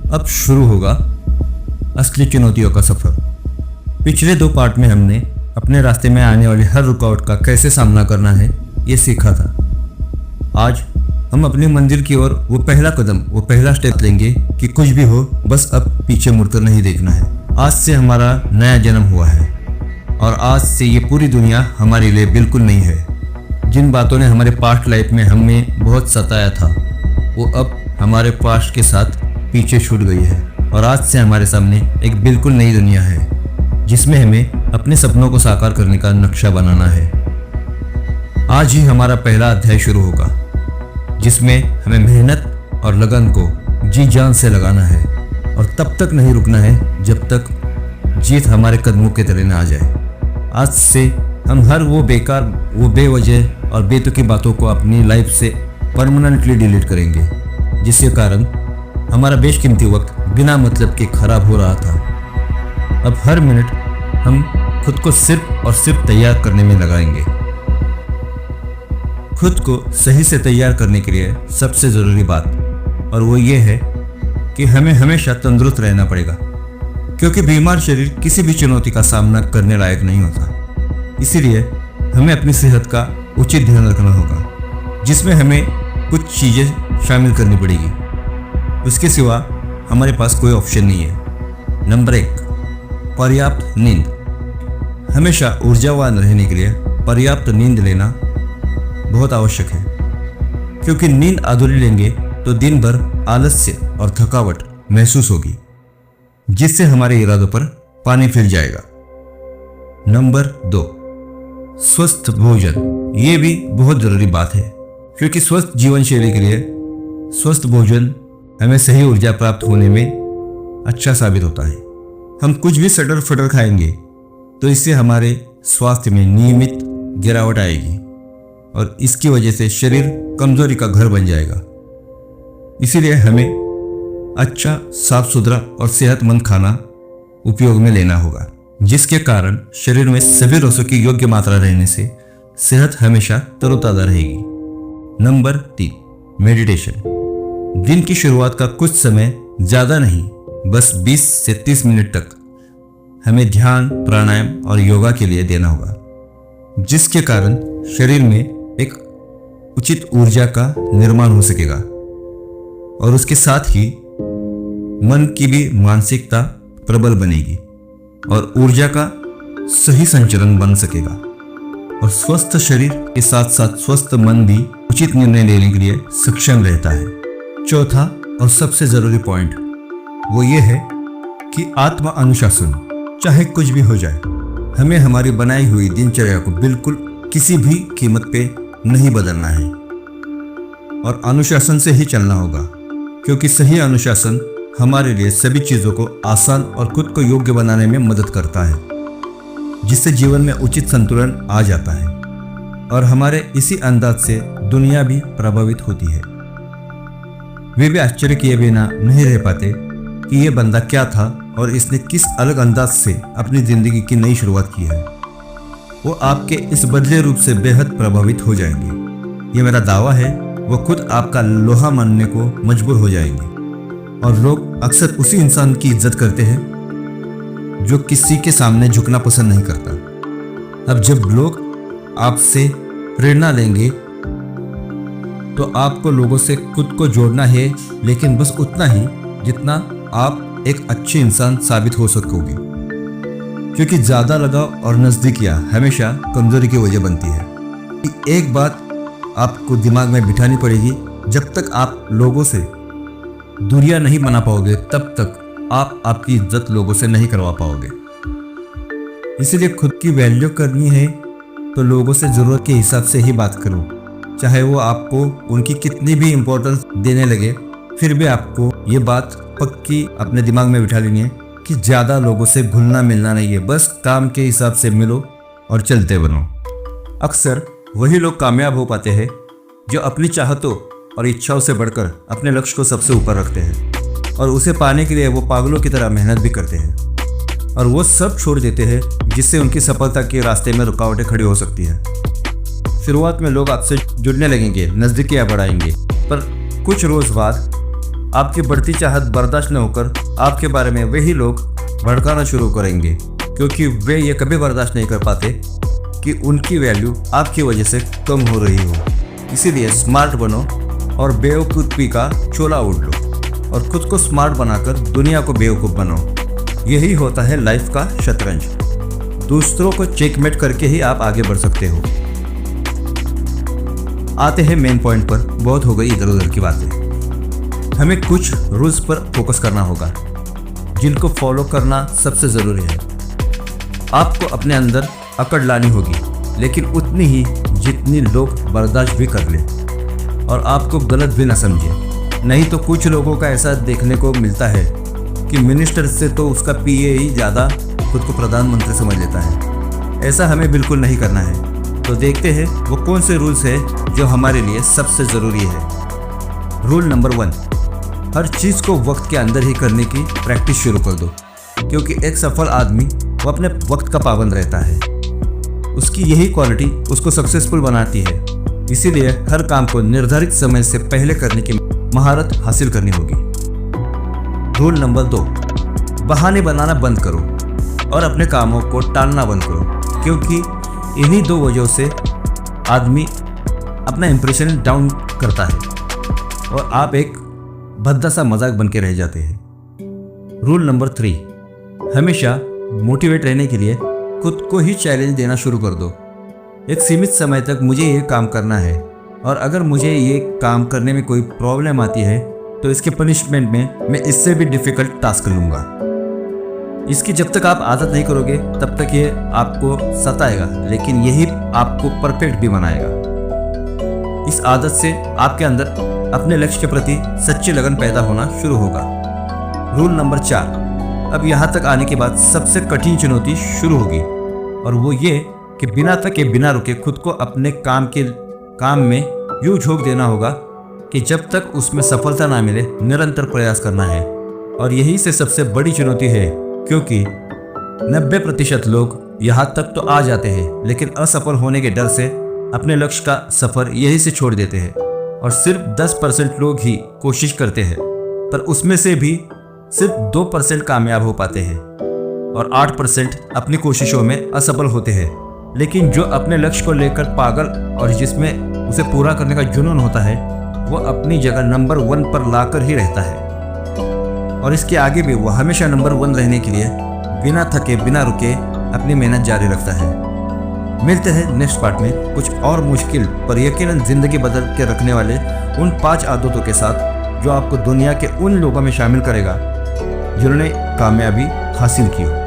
अब शुरू होगा असली चुनौतियों का सफ़र। पिछले 2 पार्ट में हमने अपने रास्ते में आने वाली हर रुकावट का कैसे सामना करना है ये सीखा था। आज हम अपनी मंजिल की ओर वो पहला स्टेप लेंगे कि कुछ भी हो बस अब पीछे मुड़कर नहीं देखना है। आज से हमारा नया जन्म हुआ है और आज से ये पूरी दुनिया हमारे लिए बिल्कुल नहीं है। जिन बातों ने हमारे पास्ट लाइफ में हमें बहुत सताया था वो अब हमारे पास्ट के साथ पीछे छूट गई है और आज से हमारे सामने एक बिल्कुल नई दुनिया है जिसमें हमें अपने सपनों को साकार करने का नक्शा बनाना है। आज ही हमारा पहला अध्याय शुरू होगा जिसमें हमें मेहनत और लगन को जी जान से लगाना है और तब तक नहीं रुकना है जब तक जीत हमारे कदमों के तले न आ जाए। आज से हम हर वो बेकार, वो बेवजह और बेतुकी बातों को अपनी लाइफ से परमानेंटली डिलीट करेंगे जिसके कारण हमारा बेशकीमती वक्त बिना मतलब के खराब हो रहा था। अब हर मिनट हम खुद को सिर्फ और सिर्फ तैयार करने में लगाएंगे। खुद को सही से तैयार करने के लिए सबसे ज़रूरी बात और वो ये है कि हमें हमेशा तंदुरुस्त रहना पड़ेगा, क्योंकि बीमार शरीर किसी भी चुनौती का सामना करने लायक नहीं होता। इसीलिए हमें अपनी सेहत का उचित ध्यान रखना होगा जिसमें हमें कुछ चीज़ें शामिल करनी पड़ेगी। उसके सिवा हमारे पास कोई ऑप्शन नहीं है। नंबर 1, पर्याप्त नींद। हमेशा ऊर्जावान रहने के लिए पर्याप्त नींद लेना बहुत आवश्यक है, क्योंकि नींद अधूरी लेंगे तो दिन भर आलस्य और थकावट महसूस होगी जिससे हमारे इरादों पर पानी फिर जाएगा। नंबर 2, स्वस्थ भोजन। ये भी बहुत ज़रूरी बात है, क्योंकि स्वस्थ जीवन शैली के लिए स्वस्थ भोजन हमें सही ऊर्जा प्राप्त होने में अच्छा साबित होता है। हम कुछ भी सटर फटर खाएंगे तो इससे हमारे स्वास्थ्य में नियमित गिरावट आएगी और इसकी वजह से शरीर कमजोरी का घर बन जाएगा। इसीलिए हमें अच्छा, साफ सुथरा और सेहतमंद खाना उपयोग में लेना होगा जिसके कारण शरीर में सभी रसों की योग्य मात्रा रहने से सेहत हमेशा तरोताज़ा रहेगी। Number 3, meditation. दिन की शुरुआत का कुछ समय, ज़्यादा नहीं, बस 20 से 30 मिनट तक हमें ध्यान, प्राणायाम और योगा के लिए देना होगा जिसके कारण शरीर में एक उचित ऊर्जा का निर्माण हो सकेगा और उसके साथ ही मन की भी मानसिकता प्रबल बनेगी और ऊर्जा का सही संचरण बन सकेगा। और स्वस्थ शरीर के साथ साथ स्वस्थ मन भी उचित निर्णय लेने के लिए सक्षम रहता है। चौथा और सबसे ज़रूरी पॉइंट वो ये है कि आत्म अनुशासन। चाहे कुछ भी हो जाए, हमें हमारी बनाई हुई दिनचर्या को बिल्कुल किसी भी कीमत पे नहीं बदलना है और अनुशासन से ही चलना होगा, क्योंकि सही अनुशासन हमारे लिए सभी चीज़ों को आसान और खुद को योग्य बनाने में मदद करता है, जिससे जीवन में उचित संतुलन आ जाता है और हमारे इसी अंदाज से दुनिया भी प्रभावित होती है। वे भी आश्चर्य किए बिना नहीं रह पाते कि ये बंदा क्या था और इसने किस अलग अंदाज से अपनी ज़िंदगी की नई शुरुआत की है। वो आपके इस बदले रूप से बेहद प्रभावित हो जाएंगे। ये मेरा दावा है। वो खुद आपका लोहा मानने को मजबूर हो जाएंगे और लोग अक्सर उसी इंसान की इज्जत करते हैं जो किसी के सामने झुकना पसंद नहीं करता। अब जब लोग आपसे प्रेरणा लेंगे तो आपको लोगों से खुद को जोड़ना है, लेकिन बस उतना ही जितना आप एक अच्छे इंसान साबित हो सकोगे, क्योंकि ज़्यादा लगाव और नज़दीकियाँ हमेशा कमज़ोरी की वजह बनती है। एक बात आपको दिमाग में बिठानी पड़ेगी, जब तक आप लोगों से दूरियां नहीं बना पाओगे तब तक आप आपकी इज्जत लोगों से नहीं करवा पाओगे। इसीलिए खुद की वैल्यू करनी है तो लोगों से ज़रूरत के हिसाब से ही बात करो, चाहे वो आपको उनकी कितनी भी इम्पोर्टेंस देने लगे। फिर भी आपको ये बात पक्की अपने दिमाग में बिठा लेनी है कि ज़्यादा लोगों से घुलना मिलना नहीं है, बस काम के हिसाब से मिलो और चलते बनो। अक्सर वही लोग कामयाब हो पाते हैं जो अपनी चाहतों और इच्छाओं से बढ़कर अपने लक्ष्य को सबसे ऊपर रखते हैं और उसे पाने के लिए वो पागलों की तरह मेहनत भी करते हैं और वो सब छोड़ देते हैं जिससे उनकी सफलता के रास्ते में रुकावटें खड़ी हो सकती है। शुरुआत में लोग आपसे जुड़ने लगेंगे, नज़दीकियाँ बढ़ाएंगे, पर कुछ रोज़ बाद आपकी बढ़ती चाहत बर्दाश्त न होकर आपके बारे में वही लोग भड़काना शुरू करेंगे, क्योंकि वे ये कभी बर्दाश्त नहीं कर पाते कि उनकी वैल्यू आपकी वजह से कम हो रही हो। इसीलिए स्मार्ट बनो और बेवकूफ़ी का चोला ओढ़ लो और खुद को स्मार्ट बनाकर दुनिया को बेवकूफ़ बनाओ। यही होता है लाइफ का शतरंज। दूसरों को चेकमेट करके ही आप आगे बढ़ सकते हो। आते हैं मेन पॉइंट पर। बहुत हो गई इधर उधर की बातें। हमें कुछ रूल्स पर फोकस करना होगा जिनको फॉलो करना सबसे ज़रूरी है। आपको अपने अंदर अकड़ लानी होगी, लेकिन उतनी ही जितनी लोग बर्दाश्त भी कर लें और आपको गलत भी ना समझे। नहीं तो कुछ लोगों का ऐसा देखने को मिलता है कि मिनिस्टर से तो उसका पीए ही ज़्यादा खुद को प्रधानमंत्री समझ लेता है। ऐसा हमें बिल्कुल नहीं करना है। तो देखते हैं वो कौन से रूल्स हैं जो हमारे लिए सबसे ज़रूरी है। रूल नंबर 1, हर चीज़ को वक्त के अंदर ही करने की प्रैक्टिस शुरू कर दो, क्योंकि एक सफल आदमी वो अपने वक्त का पाबंद रहता है। उसकी यही क्वालिटी उसको सक्सेसफुल बनाती है। इसीलिए हर काम को निर्धारित समय से पहले करने की महारत हासिल करनी होगी। रूल नंबर 2, बहाने बनाना बंद करो और अपने कामों को टालना बंद करो, क्योंकि इन्हीं 2 वजहों से आदमी अपना इंप्रेशन डाउन करता है और आप एक भद्दा सा मजाक बन के रह जाते हैं। रूल नंबर 3, हमेशा मोटिवेट रहने के लिए खुद को ही चैलेंज देना शुरू कर दो। एक सीमित समय तक मुझे ये काम करना है और अगर मुझे ये काम करने में कोई प्रॉब्लम आती है तो इसके पनिशमेंट में मैं इससे भी डिफ़िकल्ट टास्क लूँगा। इसकी जब तक आप आदत नहीं करोगे तब तक ये आपको सताएगा, लेकिन यही आपको परफेक्ट भी बनाएगा। इस आदत से आपके अंदर अपने लक्ष्य के प्रति सच्ची लगन पैदा होना शुरू होगा। रूल नंबर 4, अब यहाँ तक आने के बाद सबसे कठिन चुनौती शुरू होगी, और वो ये कि बिना थके बिना रुके खुद को अपने काम में यूँ झोंक देना होगा कि जब तक उसमें सफलता ना मिले निरंतर प्रयास करना है। और यही से सबसे बड़ी चुनौती है, क्योंकि 90% लोग यहाँ तक तो आ जाते हैं, लेकिन असफल होने के डर से अपने लक्ष्य का सफ़र यहीं से छोड़ देते हैं। और सिर्फ 10% लोग ही कोशिश करते हैं, पर उसमें से भी सिर्फ 2% कामयाब हो पाते हैं और 8% अपनी कोशिशों में असफल होते हैं। लेकिन जो अपने लक्ष्य को लेकर पागल और जिसमें उसे पूरा करने का जुनून होता है, वो अपनी जगह नंबर 1 पर लाकर ही रहता है। और इसके आगे भी वो हमेशा नंबर 1 रहने के लिए बिना थके बिना रुके अपनी मेहनत जारी रखता है। मिलते हैं नेक्स्ट पार्ट में कुछ और मुश्किल पर यकीनन ज़िंदगी बदल के रखने वाले उन 5 आदतों के साथ, जो आपको दुनिया के उन लोगों में शामिल करेगा जिन्होंने कामयाबी हासिल की हो।